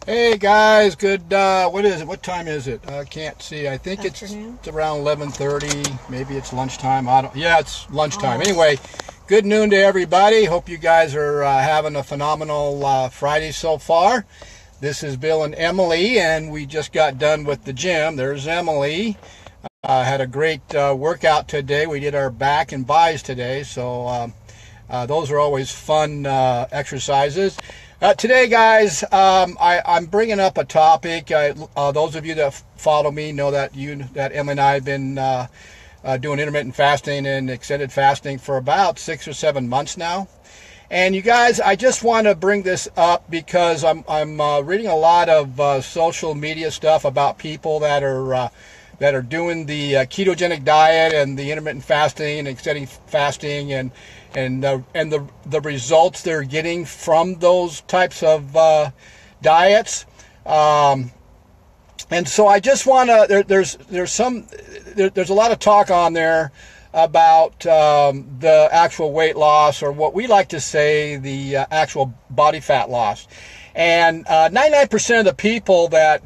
Hey guys, good, what is it? What time is it? I can't see. I think it's around 11:30. Maybe it's lunchtime. Yeah, it's lunchtime. Anyway, good noon to everybody. Hope you guys are having a phenomenal Friday so far. This is Bill and Emily, and we just got done with the gym. There's Emily. Had a great workout today. We did our back and buys today, so those are always fun exercises. Today, guys, I'm bringing up a topic. Those of you that follow me know that Emily and I have been doing intermittent fasting and extended fasting for about 6 or 7 months now. And you guys, I just want to bring this up because I'm reading a lot of social media stuff about people that are doing the ketogenic diet and the intermittent fasting and extended fasting and the results they're getting from those types of diets. And so I just want to, there's a lot of talk on there about the actual weight loss, or what we like to say, the actual body fat loss. And 99% of the people that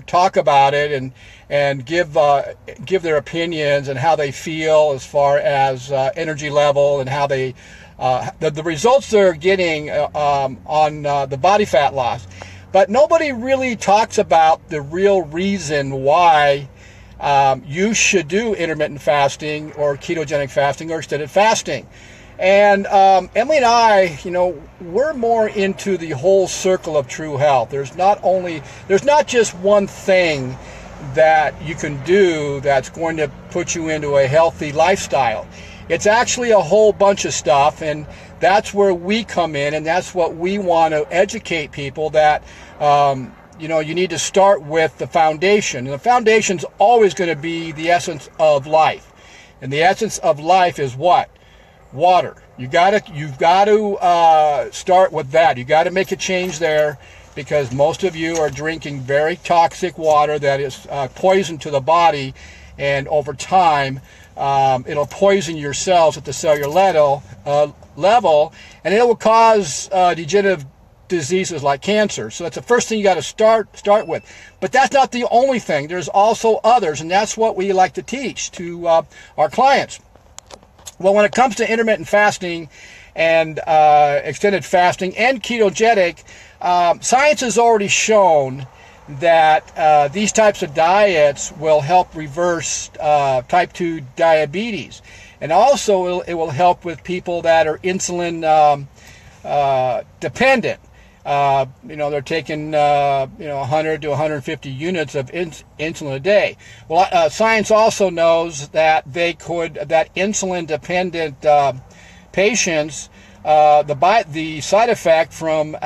talk about it and give their opinions and how they feel as far as energy level and how they the results they're getting on the body fat loss. But nobody really talks about the real reason why you should do intermittent fasting or ketogenic fasting or extended fasting. And Emily and I, we're more into the whole circle of true health. There's not just one thing that you can do that's going to put you into a healthy lifestyle. It's actually a whole bunch of stuff, and that's where we come in, and that's what we want to educate people that, you need to start with the foundation. And the foundation's always going to be the essence of life. And the essence of life is what? Water. You've got to start with that. You got to make a change there, because most of you are drinking very toxic water that is poison to the body, and over time it'll poison your cells at the cellular level, and it will cause degenerative diseases like cancer. So that's the first thing you got to start with. But that's not the only thing. There's also others, and that's what we like to teach to our clients. Well, when it comes to intermittent fasting and extended fasting and ketogenic, science has already shown that these types of diets will help reverse type 2 diabetes. And also it will help with people that are insulin dependent. They're taking 100 to 150 units of insulin a day. Well, science also knows that insulin dependent patients, the side effect from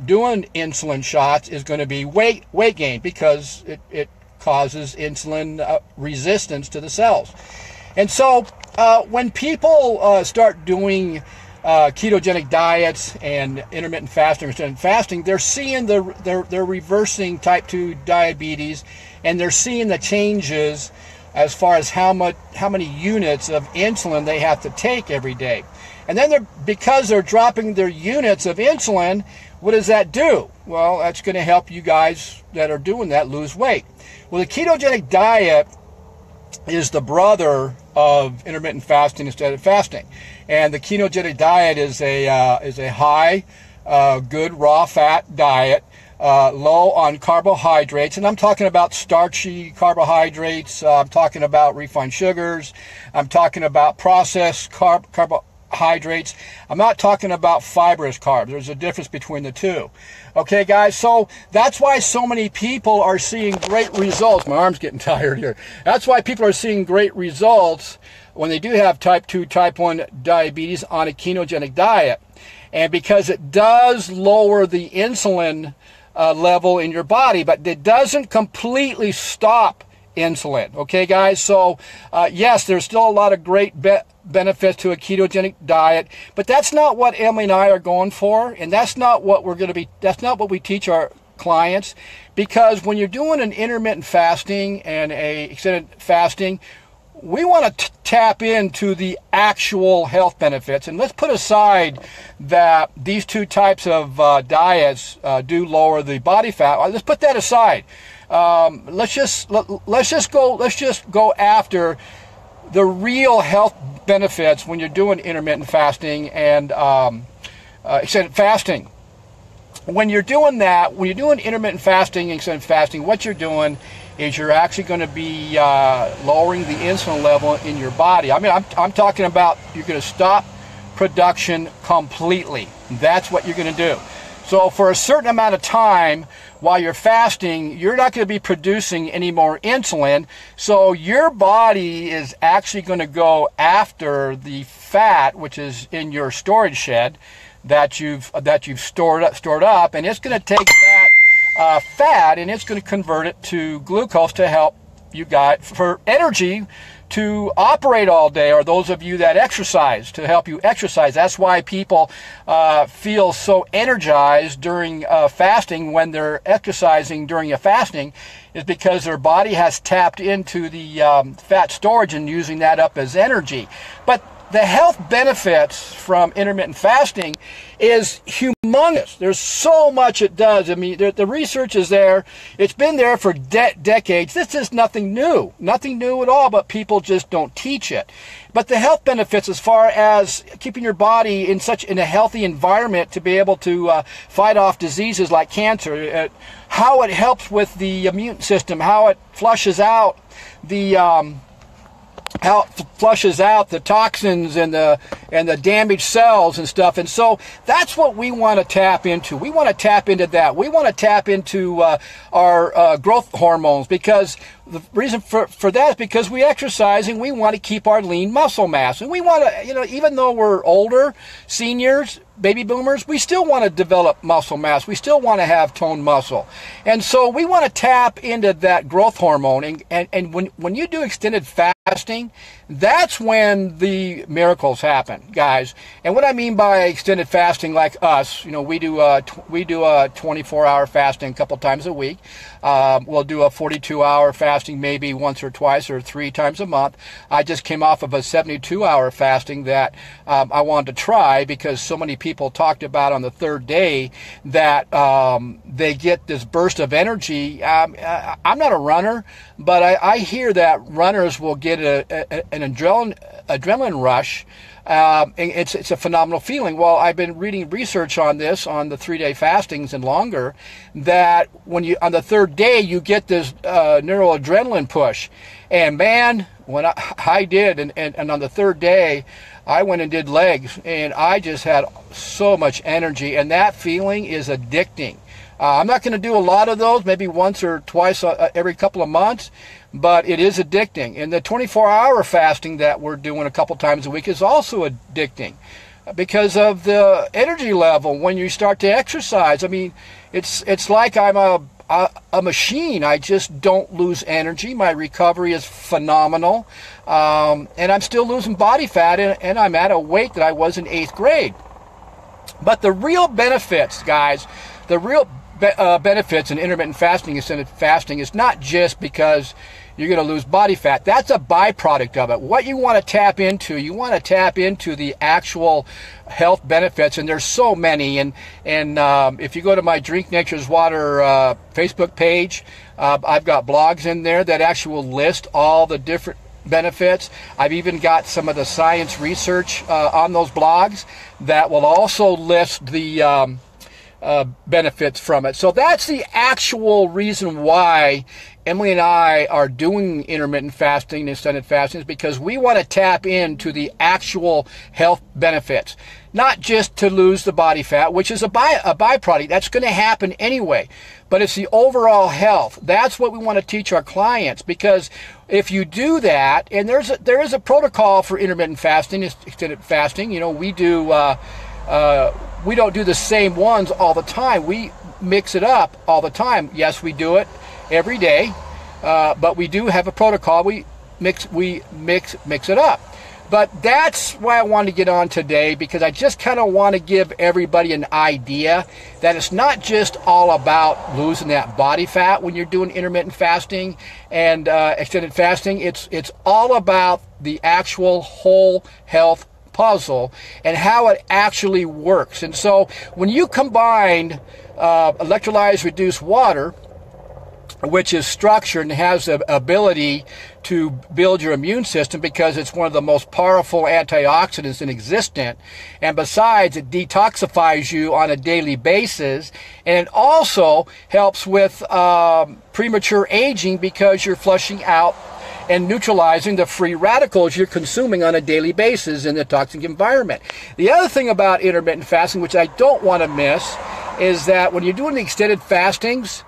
doing insulin shots is going to be weight gain, because it causes insulin resistance to the cells. And so when people start doing ketogenic diets and intermittent fasting or extended fasting, they're seeing they're reversing type 2 diabetes, and they're seeing the changes as far as how many units of insulin they have to take every day. And then because they're dropping their units of insulin, what does that do? Well, that's going to help you guys that are doing that lose weight. Well, the ketogenic diet is the brother of intermittent fasting instead of fasting. And the ketogenic diet is a high, good raw fat diet, low on carbohydrates. And I'm talking about starchy carbohydrates. I'm talking about refined sugars. I'm talking about processed carbohydrates. I'm not talking about fibrous carbs. There's a difference between the two. Okay, guys, so that's why so many people are seeing great results. My arm's getting tired here. That's why people are seeing great results when they do have type 2, type 1 diabetes on a ketogenic diet. And because it does lower the insulin level in your body, but it doesn't completely stop insulin. Okay, guys, so yes, there's still a lot of great benefits to a ketogenic diet, but that's not what Emily and I are going for, and that's not what that's not what we teach our clients. Because when you're doing an intermittent fasting and a extended fasting, we want to tap into the actual health benefits. And let's put aside that these two types of diets do lower the body fat. Let's put that aside. Let's just go after the real health benefits when you're doing intermittent fasting and extended fasting. When you're doing that, when you're doing intermittent fasting and extended fasting, what you're doing is you're actually going to be lowering the insulin level in your body. I mean, I'm talking about you're going to stop production completely. That's what you're going to do. So for a certain amount of time while you're fasting, you're not going to be producing any more insulin. So your body is actually going to go after the fat, which is in your storage shed that you've stored up, and it's going to take that fat and it's going to convert it to glucose to help you guys for energy to operate all day, or those of you that exercise, to help you exercise. That's why people feel so energized during fasting when they're exercising during a fasting, is because their body has tapped into the fat storage and using that up as energy. But the health benefits from intermittent fasting is humongous. There's so much it does. I mean, the research is there. It's been there for decades. This is nothing new. Nothing new at all, but people just don't teach it. But the health benefits as far as keeping your body in a healthy environment to be able to fight off diseases like cancer, how it helps with the immune system, how it flushes out the toxins and the damaged cells and stuff. And so that's what we want to tap into. We want to tap into that. We want to tap into our growth hormones, because the reason for that is because we exercise and we want to keep our lean muscle mass. And we want to, even though we're older, seniors, baby boomers, we still want to develop muscle mass. We still want to have toned muscle. And so we want to tap into that growth hormone. And when you do extended fasting, that's when the miracles happen, guys. And what I mean by extended fasting, like us, we do a 24-hour fasting a couple times a week. We'll do a 42-hour fasting maybe once or twice or 3 times a month. I just came off of a 72-hour fasting that I wanted to try, because so many people talked about on the third day that they get this burst of energy. I'm not a runner, but I hear that runners will get an adrenaline rush. It's a phenomenal feeling. Well, I've been reading research on this, on the 3-day fastings and longer, that when you, on the third day, you get this neuroadrenaline push. And man, when I did, and on the third day, I went and did legs, and I just had so much energy, and that feeling is addicting. I'm not going to do a lot of those, maybe once or twice every couple of months, but it is addicting. And the 24-hour fasting that we're doing a couple times a week is also addicting because of the energy level when you start to exercise. I mean, it's like I'm a machine. I just don't lose energy. My recovery is phenomenal, and I'm still losing body fat, and I'm at a weight that I was in 8th grade. But the real benefits, guys, the real benefits in intermittent fasting, extended fasting, is not just because you're going to lose body fat. That's a byproduct of it. What you want to tap into, you want to tap into the actual health benefits, and there's so many. And if you go to my Drink Nature's Water Facebook page, I've got blogs in there that actually will list all the different benefits. I've even got some of the science research on those blogs that will also list the benefits from it. So that's the actual reason why Emily and I are doing intermittent fasting and extended fasting, is because we want to tap into the actual health benefits, not just to lose the body fat, which is a byproduct. That's going to happen anyway, but it's the overall health. That's what we want to teach our clients, because if you do that, and there is a protocol for intermittent fasting, extended fasting. We do we don't do the same ones all the time. We mix it up all the time. Yes, we do it every day, but we do have a protocol. We mix it up. But that's why I wanted to get on today, because I just kind of want to give everybody an idea that it's not just all about losing that body fat when you're doing intermittent fasting and extended fasting. It's all about the actual whole health puzzle and how it actually works. And so when you combine electrolyzed reduced water, which is structured and has the ability to build your immune system because it's one of the most powerful antioxidants in existence, and besides, it detoxifies you on a daily basis, and it also helps with premature aging because you're flushing out and neutralizing the free radicals you're consuming on a daily basis in the toxic environment. The other thing about intermittent fasting, which I don't want to miss, is that when you're doing the extended fastings,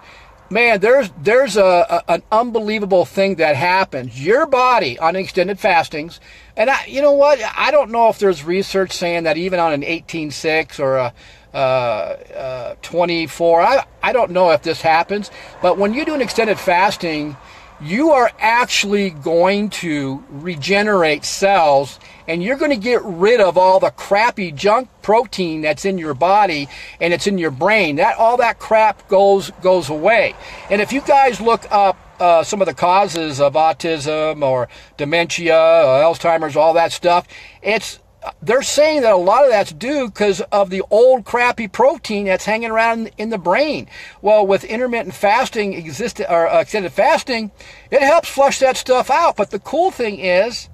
man, there's an unbelievable thing that happens. Your body on extended fastings, and you know what? I don't know if there's research saying that even on an 18-6 or a 24. I don't know if this happens, but when you do an extended fasting, you are actually going to regenerate cells, and you're going to get rid of all the crappy junk protein that's in your body and it's in your brain. All that crap goes away. And if you guys look up some of the causes of autism or dementia, or Alzheimer's, all that stuff, they're saying that a lot of that's due because of the old crappy protein that's hanging around in the brain. Well, with intermittent fasting, extended fasting, it helps flush that stuff out. But the cool thing is,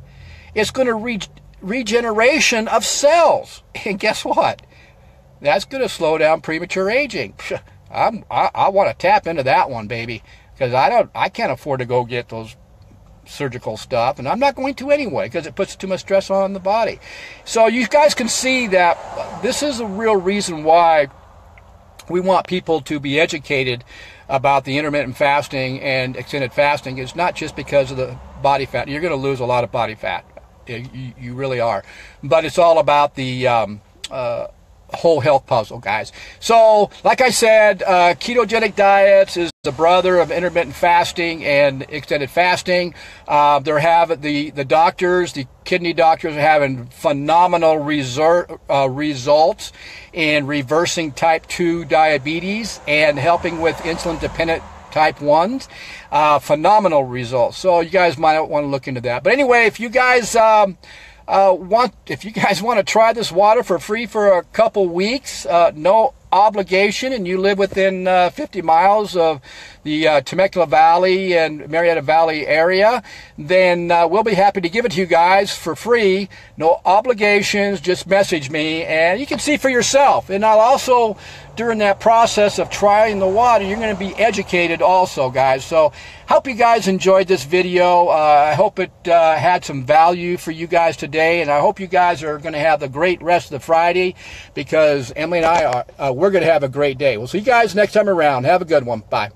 it's going to regeneration of cells. And guess what? That's going to slow down premature aging. I want to tap into that one, baby, because I can't afford to go get those surgical stuff, and I'm not going to anyway because it puts too much stress on the body. So you guys can see that this is a real reason why we want people to be educated about the intermittent fasting and extended fasting. It's not just because of the body fat. You're going to lose a lot of body fat. You really are. But it's all about the whole health puzzle, guys. So, like I said, ketogenic diets is the brother of intermittent fasting and extended fasting. They're having the doctors, the kidney doctors, are having phenomenal results in reversing type 2 diabetes and helping with insulin-dependent type 1s. Phenomenal results. So you guys might want to look into that. But anyway, if you guys want to try this water for free for a couple weeks, no obligation, and you live within 50 miles of the Temecula Valley and Marietta Valley area, then we'll be happy to give it to you guys for free. No obligations, just message me and you can see for yourself. And I'll also, during that process of trying the water, you're going to be educated also, guys. So hope you guys enjoyed this video. I hope it had some value for you guys today, and I hope you guys are going to have a great rest of the Friday, because Emily and I we're going to have a great day. We'll see you guys next time around. Have a good one. Bye.